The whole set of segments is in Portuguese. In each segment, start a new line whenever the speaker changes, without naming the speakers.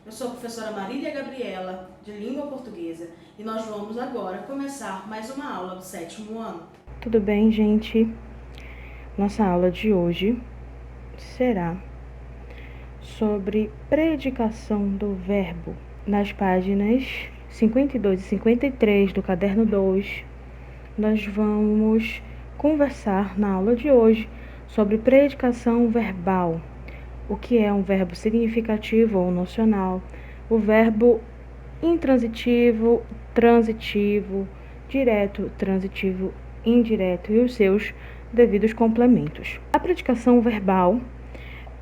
Eu sou a professora Marília Gabriela, de Língua Portuguesa, e nós vamos agora começar mais uma aula do 7º ano.
Tudo bem, gente? Nossa aula de hoje será sobre predicação do verbo. Nas páginas 52 e 53 do caderno 2, nós vamos conversar na aula de hoje sobre predicação verbal. O que é um verbo significativo ou nocional, o verbo intransitivo, transitivo, direto, transitivo, indireto e os seus devidos complementos. A predicação verbal,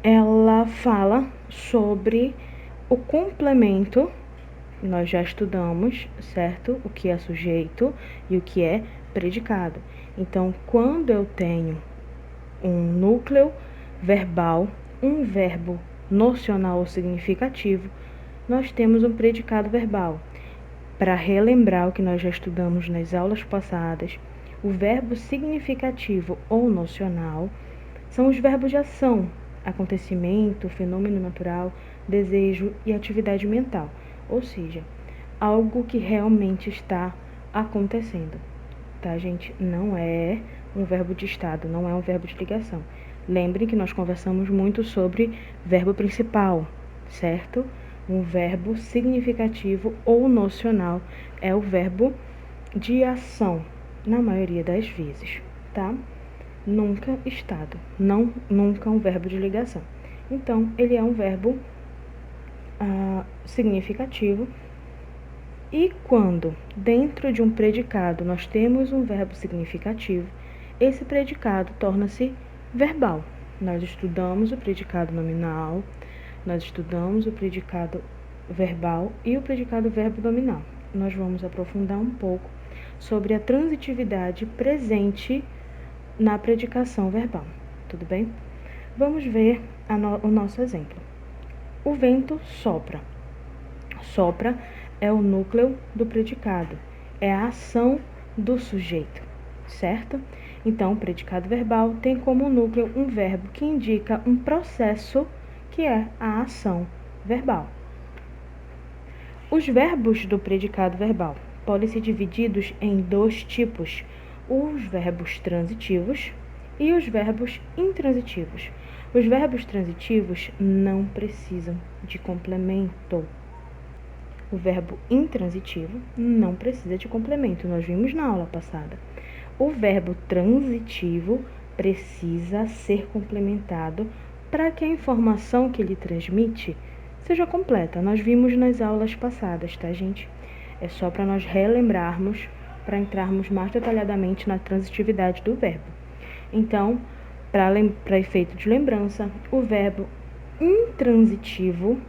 ela fala sobre o complemento. Nós já estudamos, certo? O que é sujeito e o que é predicado. Então, quando eu tenho um núcleo verbal, um verbo nocional ou significativo, nós temos um predicado verbal. Para relembrar o que nós já estudamos nas aulas passadas, o verbo significativo ou nocional são os verbos de ação, acontecimento, fenômeno natural, desejo e atividade mental, ou seja, algo que realmente está acontecendo, tá, gente? Não é um verbo de estado, não é um verbo de ligação. Lembre que nós conversamos muito sobre verbo principal, certo? Um verbo significativo ou nocional é o verbo de ação, na maioria das vezes, tá? Nunca estado, não, nunca um verbo de ligação. Então, ele é um verbo significativo. E quando dentro de um predicado nós temos um verbo significativo, esse predicado torna-se verbal. Nós estudamos o predicado nominal, nós estudamos o predicado verbal e o predicado verbo nominal. Nós vamos aprofundar um pouco sobre a transitividade presente na predicação verbal. Tudo bem? Vamos ver o nosso exemplo. O vento sopra. Sopra é o núcleo do predicado, é a ação do sujeito, certo? Então, o predicado verbal tem como núcleo um verbo que indica um processo, que é a ação verbal. Os verbos do predicado verbal podem ser divididos em dois tipos: os verbos transitivos e os verbos intransitivos. Os verbos transitivos não precisam de complemento. O verbo intransitivo não precisa de complemento, nós vimos na aula passada. O verbo transitivo precisa ser complementado para que a informação que ele transmite seja completa. Nós vimos nas aulas passadas, tá, gente? É só para nós relembrarmos, para entrarmos mais detalhadamente na transitividade do verbo. Então, para efeito de lembrança, o verbo intransitivo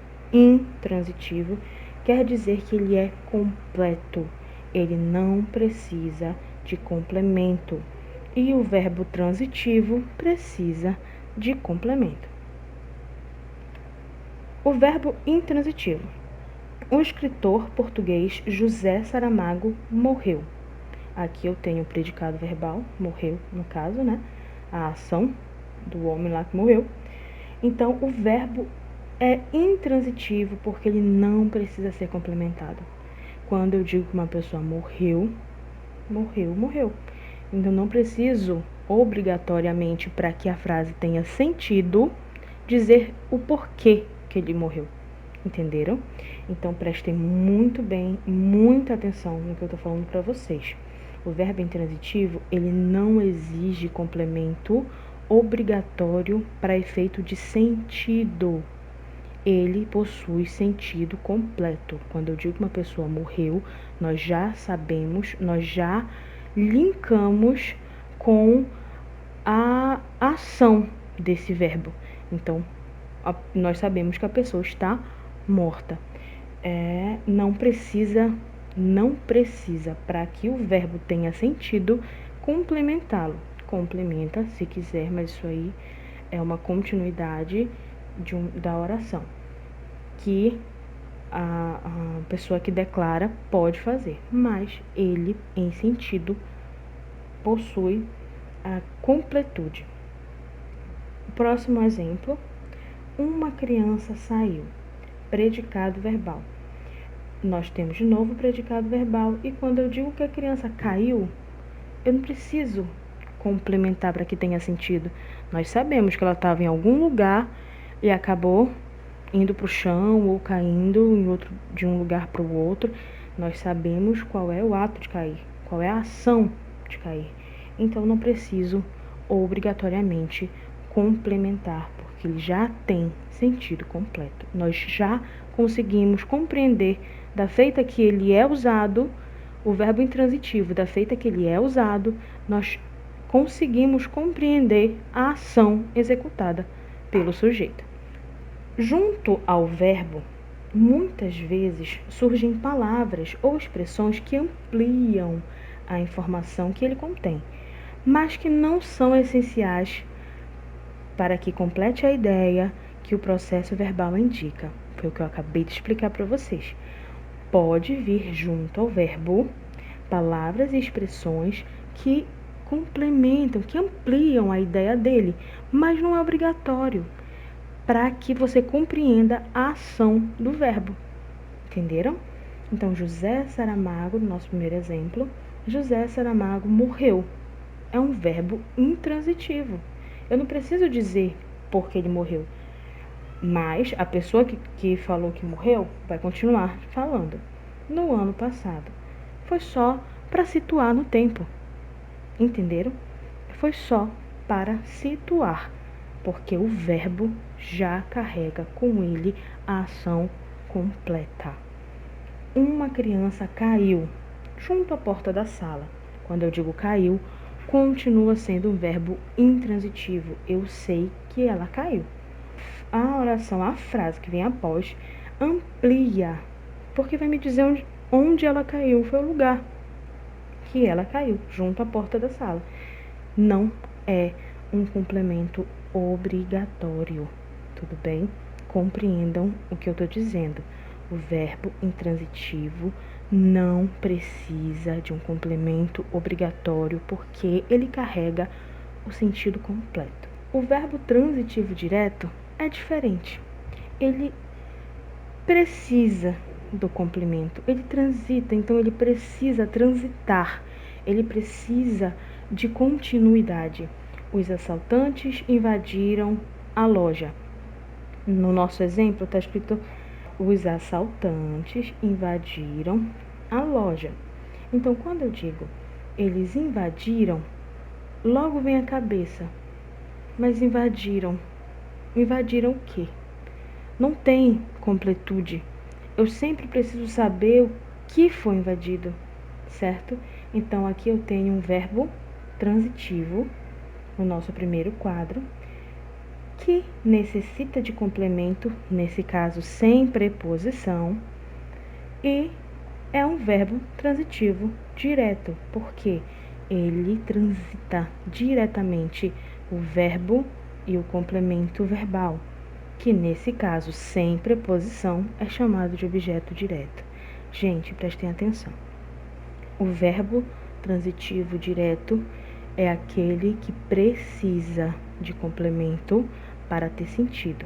quer dizer que ele é completo, ele não precisa de complemento. E o verbo transitivo precisa de complemento. O verbo intransitivo. O escritor português José Saramago morreu. Aqui eu tenho o predicado verbal, morreu no caso, né? A ação do homem lá que morreu. Então, o verbo é intransitivo porque ele não precisa ser complementado. Quando eu digo que uma pessoa morreu, morreu. Então, não preciso, obrigatoriamente, para que a frase tenha sentido, dizer o porquê que ele morreu. Entenderam? Então, prestem muito bem, muita atenção no que eu estou falando para vocês. O verbo intransitivo, ele não exige complemento obrigatório para efeito de sentido. Ele possui sentido completo. Quando eu digo que uma pessoa morreu, nós já sabemos, nós já linkamos com a ação desse verbo. Então, nós sabemos que a pessoa está morta. Não precisa, para que o verbo tenha sentido, complementá-lo. Complementa, se quiser, mas isso aí é uma continuidade da oração que a pessoa que declara pode fazer, mas ele, em sentido, possui a completude. O próximo exemplo: uma criança saiu. predicado verbal. Nós temos de novo o predicado verbal, e quando eu digo que a criança caiu, eu não preciso complementar para que tenha sentido. Nós sabemos que ela estava em algum lugar e acabou indo para o chão ou caindo de um lugar para o outro. Nós sabemos qual é o ato de cair, qual é a ação de cair. Então não preciso obrigatoriamente complementar, porque ele já tem sentido completo. Nós já conseguimos compreender da feita que ele é usado, o verbo intransitivo, da feita que ele é usado, nós conseguimos compreender a ação executada pelo sujeito. Junto ao verbo, muitas vezes surgem palavras ou expressões que ampliam a informação que ele contém, mas que não são essenciais para que complete a ideia que o processo verbal indica. Foi o que eu acabei de explicar para vocês. Pode vir junto ao verbo palavras e expressões que complementam, que ampliam a ideia dele, mas não é obrigatório para que você compreenda a ação do verbo. Entenderam? Então, José Saramago, no nosso primeiro exemplo, José Saramago morreu. É um verbo intransitivo. Eu não preciso dizer por que ele morreu, mas a pessoa que falou que morreu vai continuar falando. No ano passado. Foi só para situar no tempo. Entenderam? Foi só para situar, porque o verbo já carrega com ele a ação completa. Uma criança caiu junto à porta da sala. Quando eu digo caiu, continua sendo um verbo intransitivo. Eu sei que ela caiu. A oração, a frase que vem após, amplia, porque vai me dizer onde ela caiu, foi o lugar que ela caiu, junto à porta da sala. Não é um complemento obrigatório, tudo bem? Compreendam o que eu estou dizendo. O verbo intransitivo não precisa de um complemento obrigatório, porque ele carrega o sentido completo. O verbo transitivo direto é diferente. Ele precisa do complemento, ele transita, então ele precisa transitar, ele precisa de continuidade. Os assaltantes invadiram a loja. No nosso exemplo está escrito: os assaltantes invadiram a loja. Então, quando eu digo eles invadiram, logo vem à cabeça: mas invadiram o quê? Não tem completude. Eu sempre preciso saber o que foi invadido, certo? Então, aqui eu tenho um verbo transitivo, no nosso primeiro quadro, que necessita de complemento, nesse caso sem preposição, e é um verbo transitivo direto, porque ele transita diretamente o verbo e o complemento verbal, que nesse caso sem preposição é chamado de objeto direto. Gente, prestem atenção. O verbo transitivo direto é aquele que precisa de complemento para ter sentido.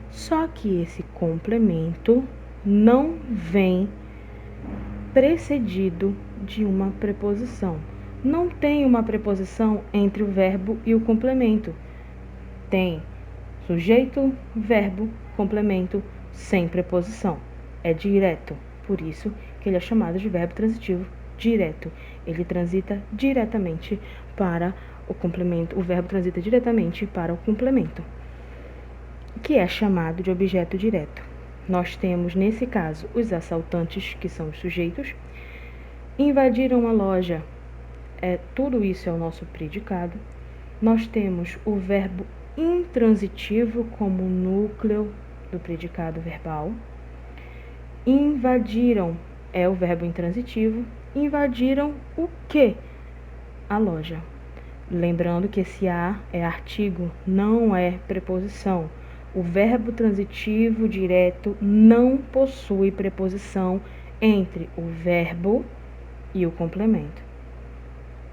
Só que esse complemento não vem precedido de uma preposição. Não tem uma preposição entre o verbo e o complemento. Tem sujeito, verbo, complemento, sem preposição. É direto. Por isso que ele é chamado de verbo transitivo direto. Ele transita diretamente para o complemento. O verbo transita diretamente para o complemento, que é chamado de objeto direto. Nós temos, nesse caso, os assaltantes, que são os sujeitos, invadiram a loja. Tudo isso é o nosso predicado. Nós temos o verbo intransitivo como núcleo do predicado verbal. Invadiram é o verbo intransitivo. Invadiram o quê? A loja. Lembrando que esse a é artigo, não é preposição. O verbo transitivo direto não possui preposição entre o verbo e o complemento.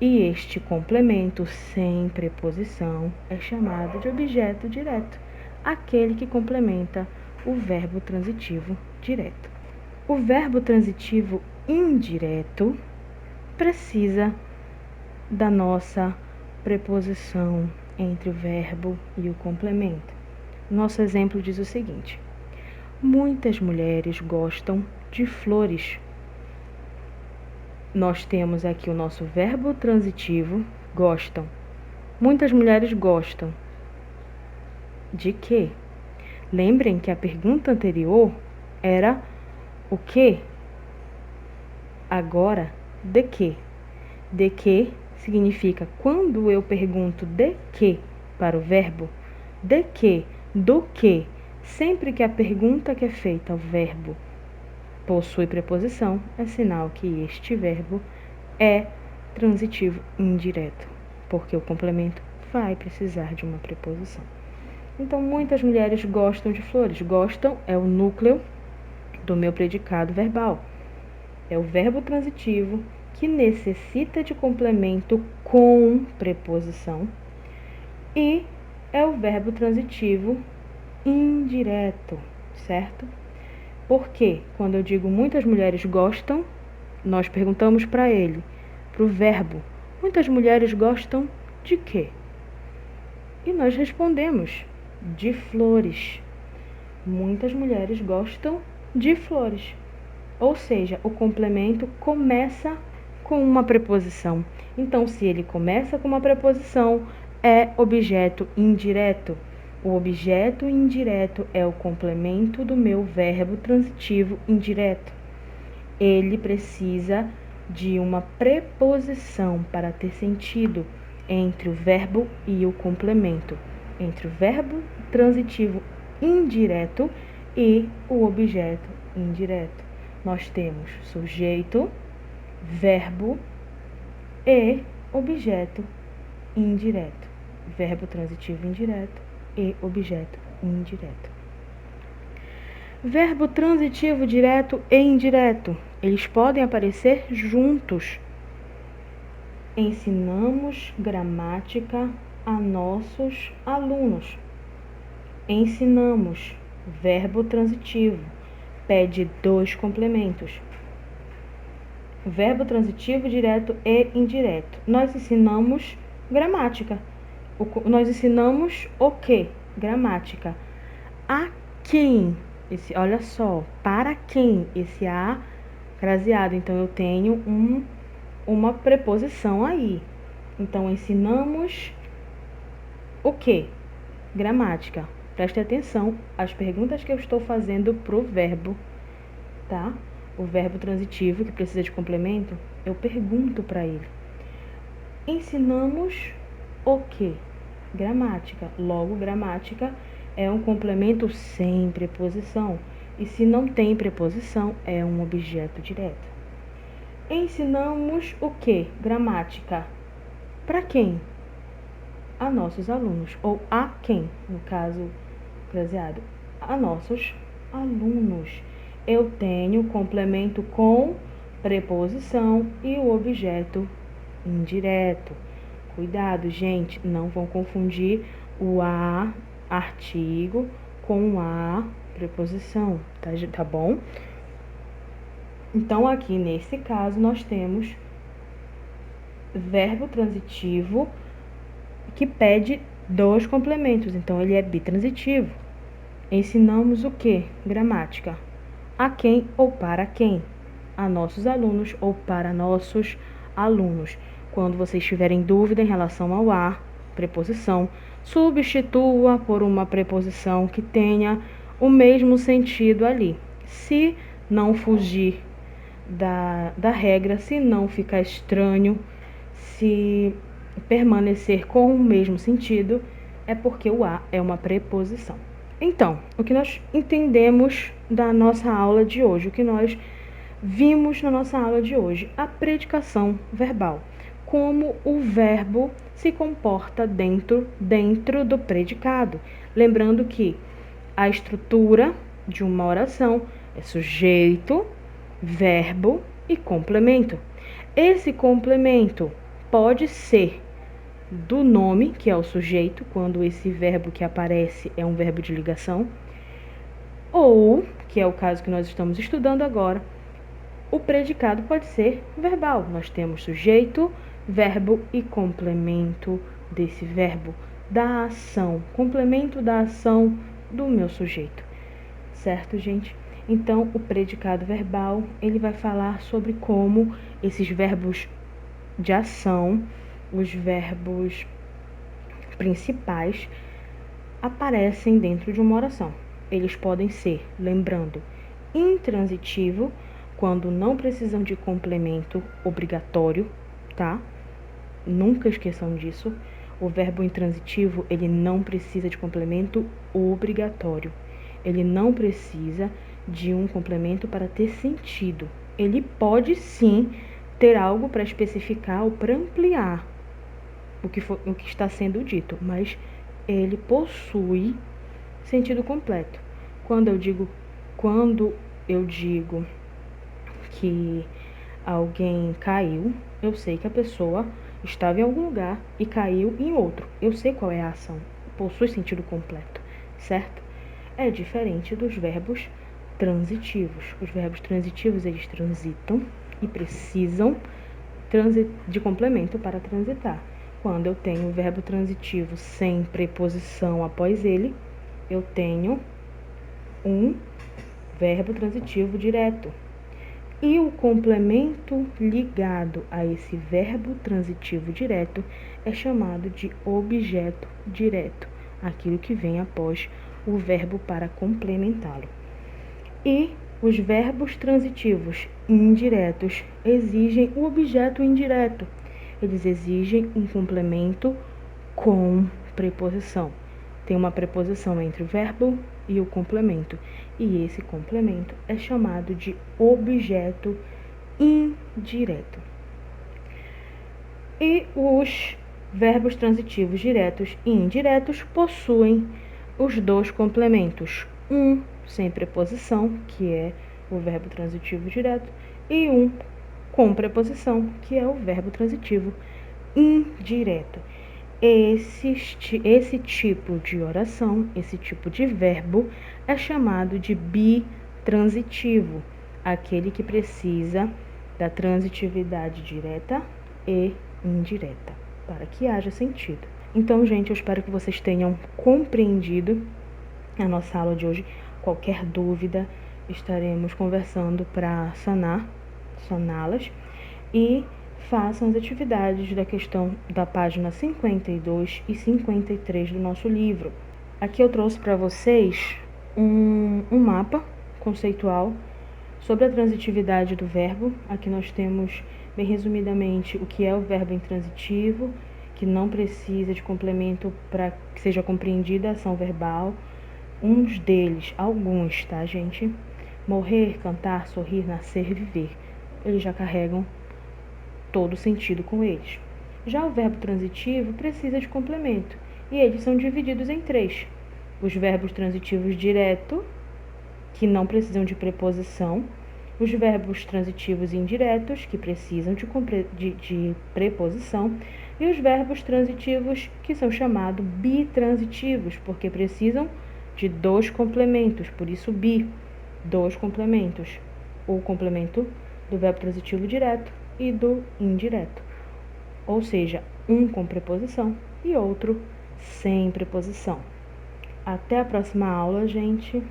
E este complemento sem preposição é chamado de objeto direto, aquele que complementa o verbo transitivo direto. O verbo transitivo indireto precisa da nossa preposição entre o verbo e o complemento. Nosso exemplo diz o seguinte: muitas mulheres gostam de flores. Nós temos aqui o nosso verbo transitivo, gostam. Muitas mulheres gostam de quê? Lembrem que a pergunta anterior era o quê? Agora, de quê? De quê significa quando eu pergunto de quê para o verbo, de quê, do quê, sempre que a pergunta que é feita ao verbo possui preposição, é sinal que este verbo é transitivo indireto, porque o complemento vai precisar de uma preposição. Então, muitas mulheres gostam de flores. Gostam é o núcleo do meu predicado verbal. É o verbo transitivo que necessita de complemento com preposição e é o verbo transitivo indireto, certo? Porque quando eu digo muitas mulheres gostam, nós perguntamos para ele, para o verbo, muitas mulheres gostam de quê? E nós respondemos, de flores. Muitas mulheres gostam de flores. Ou seja, o complemento começa com uma preposição. Então, se ele começa com uma preposição, é objeto indireto. O objeto indireto é o complemento do meu verbo transitivo indireto. Ele precisa de uma preposição para ter sentido entre o verbo e o complemento, entre o verbo transitivo indireto e o objeto indireto. Nós temos sujeito, verbo e objeto indireto. Verbo transitivo indireto e objeto indireto. Verbo transitivo direto e indireto, eles podem aparecer juntos. Ensinamos gramática a nossos alunos. Ensinamos, verbo transitivo, pede dois complementos. Verbo transitivo direto e indireto. Nós ensinamos gramática. Nós ensinamos o quê? Gramática. A quem? Olha só, para quem? Esse a craseado. Então, eu tenho uma preposição aí. Então, ensinamos o quê? Gramática. Preste atenção às perguntas que eu estou fazendo pro verbo, tá? O verbo transitivo, que precisa de complemento, eu pergunto para ele. Ensinamos o quê? Gramática. Logo, gramática é um complemento sem preposição. E se não tem preposição, é um objeto direto. Ensinamos o quê? Gramática. Para quem? A nossos alunos. Ou a quem, no caso craseado? A nossos alunos. Eu tenho complemento com preposição e o objeto indireto. Cuidado, gente, não vão confundir o a artigo com a preposição, tá bom? Então, aqui nesse caso, nós temos verbo transitivo que pede dois complementos, então ele é bitransitivo. Ensinamos o que? Gramática. A quem ou para quem? A nossos alunos ou para nossos alunos. Quando vocês tiverem dúvida em relação ao a, preposição, substitua por uma preposição que tenha o mesmo sentido ali. Se não fugir da regra, se não ficar estranho, se permanecer com o mesmo sentido, é porque o a é uma preposição. Então, o que nós entendemos da nossa aula de hoje, o que nós vimos na nossa aula de hoje, a predicação verbal, como o verbo se comporta dentro do predicado. Lembrando que a estrutura de uma oração é sujeito, verbo e complemento. Esse complemento pode ser do nome, que é o sujeito, quando esse verbo que aparece é um verbo de ligação, Ou, que é o caso que nós estamos estudando agora, o predicado pode ser verbal. Nós temos sujeito, verbo e complemento desse verbo, da ação, complemento da ação do meu sujeito. Certo, gente? Então, o predicado verbal, ele vai falar sobre como esses verbos de ação, os verbos principais, aparecem dentro de uma oração. Eles podem ser, lembrando, intransitivo, quando não precisam de complemento obrigatório, tá? Nunca esqueçam disso. O verbo intransitivo, ele não precisa de complemento obrigatório. Ele não precisa de um complemento para ter sentido. Ele pode sim ter algo para especificar ou para ampliar o que está sendo dito, mas ele possui sentido completo. Quando eu digo que alguém caiu, eu sei que a pessoa estava em algum lugar e caiu em outro. Eu sei qual é a ação, possui sentido completo, certo? É diferente dos verbos transitivos. Os verbos transitivos, eles transitam e precisam de complemento para transitar. Quando eu tenho o verbo transitivo sem preposição após ele, eu tenho um verbo transitivo direto. E o complemento ligado a esse verbo transitivo direto é chamado de objeto direto, aquilo que vem após o verbo para complementá-lo. E os verbos transitivos indiretos exigem o objeto indireto. Eles exigem um complemento com preposição. Tem uma preposição entre o verbo e o complemento. E esse complemento é chamado de objeto indireto. E os verbos transitivos diretos e indiretos possuem os dois complementos. Um sem preposição, que é o verbo transitivo direto, e um com preposição, que é o verbo transitivo indireto. Esse tipo de oração, esse tipo de verbo é chamado de bitransitivo, aquele que precisa da transitividade direta e indireta, para que haja sentido. Então, gente, eu espero que vocês tenham compreendido a nossa aula de hoje. Qualquer dúvida, estaremos conversando para saná-las, e façam as atividades da questão da página 52 e 53 do nosso livro. Aqui eu trouxe para vocês um mapa conceitual sobre a transitividade do verbo. Aqui nós temos, bem resumidamente, o que é o verbo intransitivo, que não precisa de complemento para que seja compreendida a ação verbal. Uns deles, alguns, tá, gente? Morrer, cantar, sorrir, nascer, viver. Eles já carregam todo o sentido com eles. Já o verbo transitivo precisa de complemento, e eles são divididos em três. Os verbos transitivos direto, que não precisam de preposição. Os verbos transitivos indiretos, que precisam de preposição. E os verbos transitivos, que são chamados bitransitivos, porque precisam de dois complementos, por isso bi, dois complementos, o complemento do verbo transitivo direto e do indireto, ou seja, um com preposição e outro sem preposição. Até a próxima aula, gente.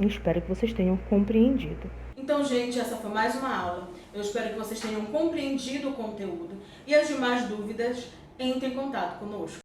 Espero que vocês tenham compreendido.
Então, gente, essa foi mais uma aula. Eu espero que vocês tenham compreendido o conteúdo. E as demais dúvidas, entre em contato conosco.